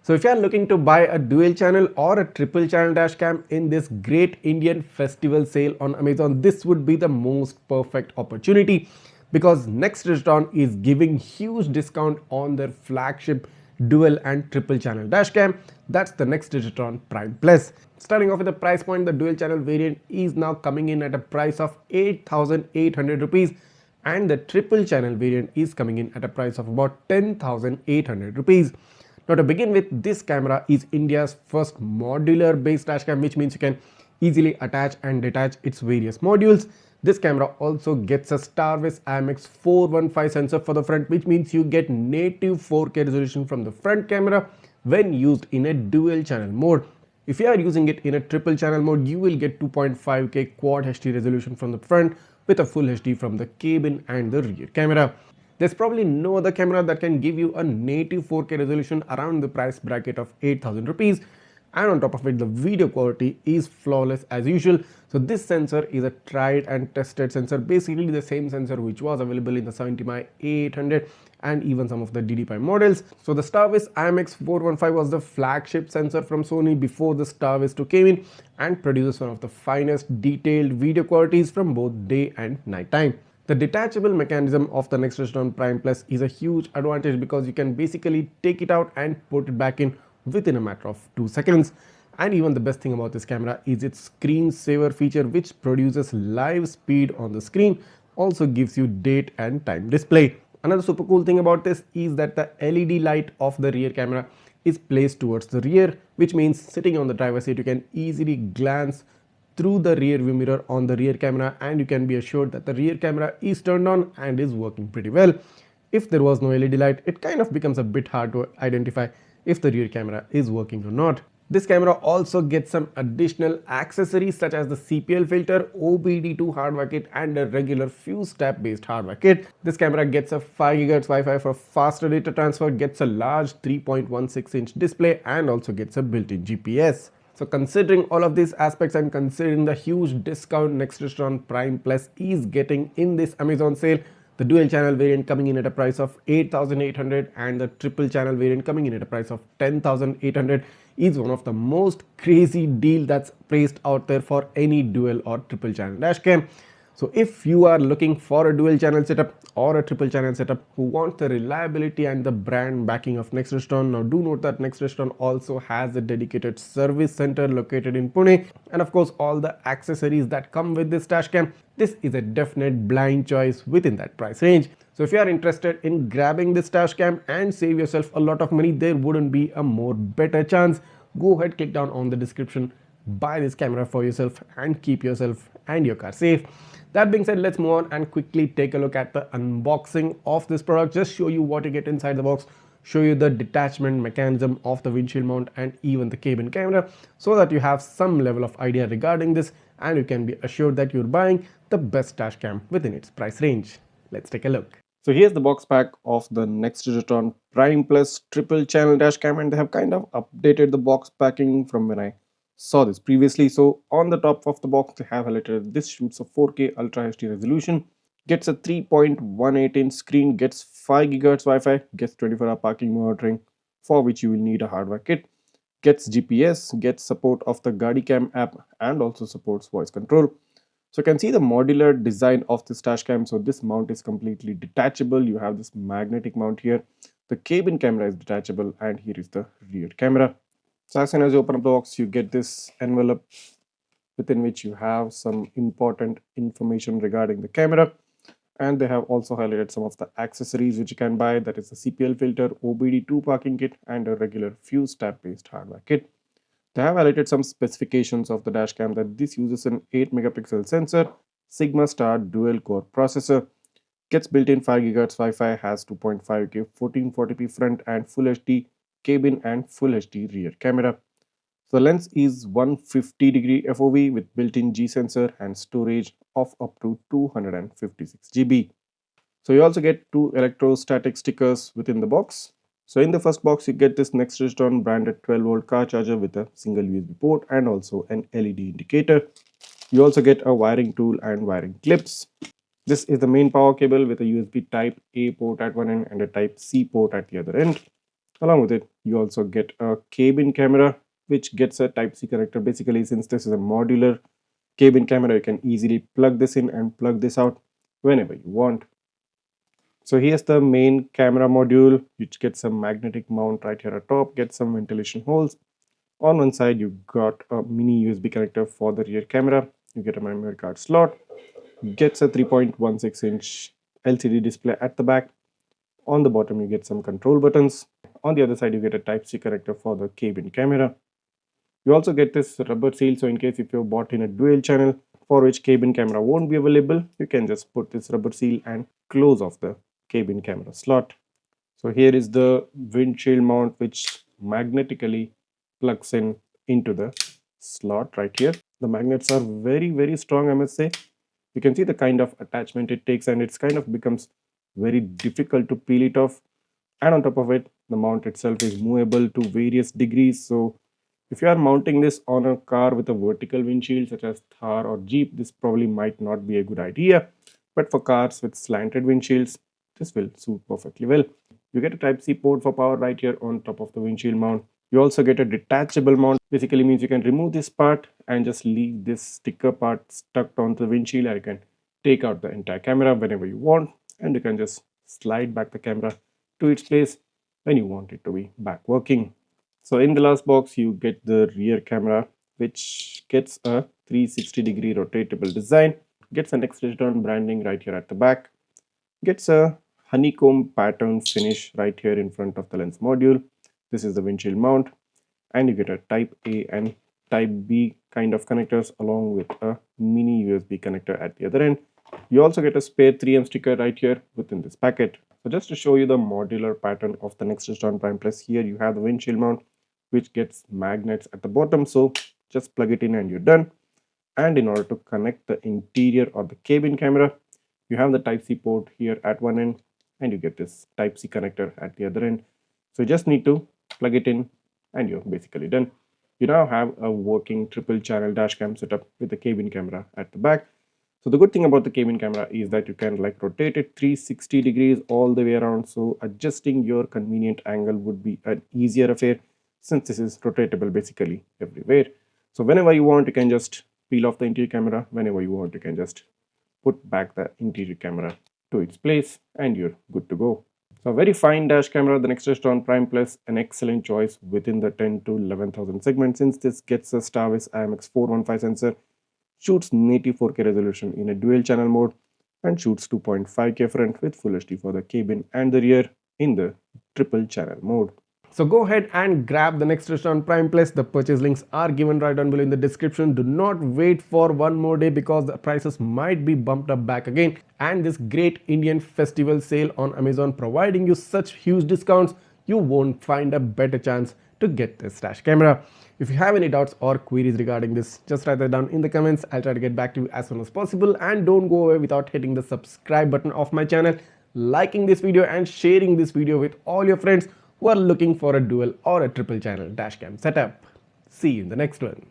So if you are looking to buy a dual channel or a triple channel dash cam in this great Indian festival sale on Amazon, this would be the most perfect opportunity because Nexdigitron is giving huge discount on their flagship dual and triple channel dash cam. That's the Nexdigitron Prime Plus. Starting off with the price point, the dual channel variant is now coming in at a price of 8,800 rupees and the triple channel variant is coming in at a price of about 10,800 rupees. Now to begin with, this camera is India's first modular based dashcam, which means you can easily attach and detach its various modules. This camera also gets a StarVis IMX 415 sensor for the front, which means you get native 4K resolution from the front camera when used in a dual channel mode. If you are using it in a triple channel mode, you will get 2.5K Quad HD resolution from the front with a full HD from the cabin and the rear camera. There's probably no other camera that can give you a native 4K resolution around the price bracket of 8,000 rupees, and on top of it the video quality is flawless as usual. So this sensor is a tried and tested sensor, basically the same sensor which was available in the 70mm A800 and even some of the DD5 models. So the StarVis IMX 415 was the flagship sensor from Sony before the StarVis 2 came in and produces one of the finest detailed video qualities from both day and night time. The detachable mechanism of the Nexdigitron Prime Plus is a huge advantage because you can basically take it out and put it back in within a matter of 2 seconds. And even the best thing about this camera is its screensaver feature, which produces live speed on the screen, also gives you date and time display. Another super cool thing about this is that the LED light of the rear camera is placed towards the rear, which means sitting on the driver's seat you can easily glance through the rear view mirror on the rear camera and you can be assured that the rear camera is turned on and is working pretty well. If there was no LED light, it kind of becomes a bit hard to identify if the rear camera is working or not. This camera also gets some additional accessories such as the CPL filter, OBD2 hardware kit and a regular fuse tap based hardware kit. This camera gets a 5 GHz Wi-Fi for faster data transfer, gets a large 3.16-inch display and also gets a built-in GPS. So considering all of these aspects and considering the huge discount Nexdigitron Prime Plus is getting in this Amazon sale, the dual channel variant coming in at a price of 8,800 and the triple channel variant coming in at a price of 10,800 is one of the most crazy deal that's placed out there for any dual or triple channel dashcam. So if you are looking for a dual channel setup or a triple channel setup who want the reliability and the brand backing of Nexdigitron, now do note that Nexdigitron also has a dedicated service center located in Pune and of course all the accessories that come with this dashcam. This is a definite blind choice within that price range. So if you are interested in grabbing this dashcam and save yourself a lot of money, there wouldn't be a more better chance. Go ahead, click down on the description, buy this camera for yourself and keep yourself and your car safe. That being said, let's move on and quickly take a look at the unboxing of this product. Just show you what you get inside the box, show you the detachment mechanism of the windshield mount and even the cabin camera so that you have some level of idea regarding this and you can be assured that you're buying the best dash cam within its price range. Let's take a look. So here's the box pack of the Nexdigitron Prime Plus triple channel dash cam, and they have kind of updated the box packing from when I saw this previously. So on the top of the box they have highlighted this shoots a 4K Ultra HD resolution, gets a 3.18-inch screen, gets 5 GHz Wi-Fi, gets 24-hour parking monitoring for which you will need a hardware kit, gets GPS, gets support of the Dashcam app and also supports voice control. So you can see the modular design of this dashcam. So this mount is completely detachable. You have this magnetic mount here. The cabin camera is detachable and here is the rear camera. So as soon as you open up the box, you get this envelope within which you have some important information regarding the camera. And they have also highlighted some of the accessories which you can buy. That is the CPL filter, OBD2 parking kit and a regular fuse tap based hardware kit. They have highlighted some specifications of the dashcam that this uses an 8 megapixel sensor, Sigma Star dual core processor, gets built-in 5 GHz Wi-Fi, has 2.5K 1440p front and Full HD cabin and Full HD rear camera. So the lens is 150-degree FOV with built-in G sensor and storage of up to 256 GB. So you also get two electrostatic stickers within the box. So in the first box you get this Nexdigitron branded 12-volt car charger with a single USB port and also an LED indicator. You also get a wiring tool and wiring clips. This is the main power cable with a USB type A port at one end and a type C port at the other end. Along with it, you also get a cabin camera, which gets a Type-C connector. Basically, since this is a modular cabin camera, you can easily plug this in and plug this out whenever you want. So here's the main camera module, which gets a magnetic mount right here at top, gets some ventilation holes. On one side, you got a mini USB connector for the rear camera. You get a memory card slot, gets a 3.16-inch LCD display at the back. On the bottom, you get some control buttons. On the other side, you get a Type-C connector for the cabin camera. You also get this rubber seal, so in case if you're bought in a dual channel for which cabin camera won't be available, you can just put this rubber seal and close off the cabin camera slot. So here is the windshield mount, which magnetically plugs in into the slot right here. The magnets are very strong, I must say. You can see the kind of attachment it takes, and it's kind of becomes very difficult to peel it off. And on top of it, the mount itself is movable to various degrees. So if you are mounting this on a car with a vertical windshield such as Thar or Jeep, this probably might not be a good idea. But for cars with slanted windshields, this will suit perfectly well. You get a Type-C port for power right here on top of the windshield mount. You also get a detachable mount. Basically means you can remove this part and just leave this sticker part stuck onto the windshield, and you can take out the entire camera whenever you want, and you can just slide back the camera to its place when you want it to be back working. So in the last box, you get the rear camera, which gets a 360-degree rotatable design, gets a Nexdigitron branding right here at the back, gets a honeycomb pattern finish right here in front of the lens module. This is the windshield mount, and you get a Type A and Type B kind of connectors along with a mini USB connector at the other end. You also get a spare 3M sticker right here within this packet. So just to show you the modular pattern of the Nexdigitron Prime Plus, here you have the windshield mount, which gets magnets at the bottom. So just plug it in and you're done. And in order to connect the interior or the cabin camera, you have the Type-C port here at one end, and you get this Type-C connector at the other end. So you just need to plug it in and you're basically done. You now have a working triple channel dash cam setup with the cabin camera at the back. So the good thing about the cabin camera is that you can like rotate it 360 degrees all the way around. So adjusting your convenient angle would be an easier affair, since this is rotatable basically everywhere. So whenever you want, you can just peel off the interior camera. Whenever you want, you can just put back the interior camera to its place and you're good to go. So a very fine dash camera, the Nexdigitron Prime Plus, an excellent choice within the 10 to 11,000 segment, since this gets a Starvis IMX415 sensor, shoots native 4K resolution in a dual channel mode, and shoots 2.5K front with Full HD for the cabin and the rear in the triple channel mode. So go ahead and grab the Nexdigitron Prime Plus. The purchase links are given right down below in the description. Do not wait for one more day, because the prices might be bumped up back again. And this great Indian festival sale on Amazon providing you such huge discounts, you won't find a better chance to get this dash camera. If you have any doubts or queries regarding this, just write that down in the comments. I'll try to get back to you as soon as possible. And don't go away without hitting the subscribe button of my channel, liking this video and sharing this video with all your friends who are looking for a dual or a triple channel dashcam setup. See you in the next one.